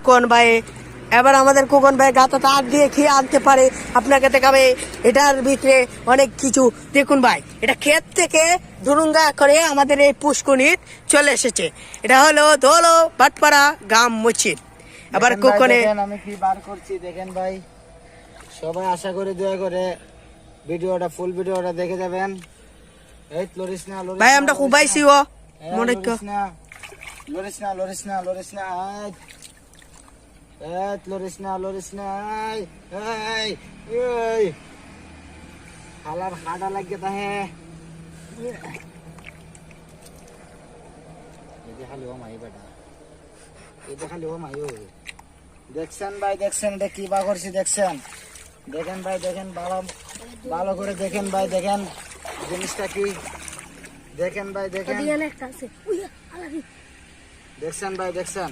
কোন ভাই এবার আমাদের কোকন ভাই গাঁথাটা আগ দিয়ে খেয়ে আনতে পারে, আপনাকে দেখাবে এটার ভিতরে অনেক কিছু। দেখুন ভাই, এটা ক্ষেত থেকে ধুরুঙ্গা করে আমাদের এই পুষ্করিণীর চলে এসেছে। এটা হলো ধোলো বাটপাড়া গ্রাম মসজিদ। এবার কোকনে আমি কি বার করছি দেখেন ভাই, সবাই আশা করি দয়া করে ভিডিওটা ফুল ভিডিওটা দেখে যাবেন। এই লরিস না ভাই আমরা খুব পাইছি ও মনে লরিস না লরিস না লরিস না লরিস না লরিস না লরিস না এই এই হালার হাডা লাগে তাহে এই খালি ও মাই বেটা, এই খালি ও মাই। দেখছেন ভাই, দেখছেন এটা কি বা করছি দেখছেন? দেখেন ভাই দেখেন, ভালো ভালো করে দেখেন ভাই, দেখেন জিনিসটা কি, দেখেন ভাই দেখেন, দেখছেন ভাই দেখছেন।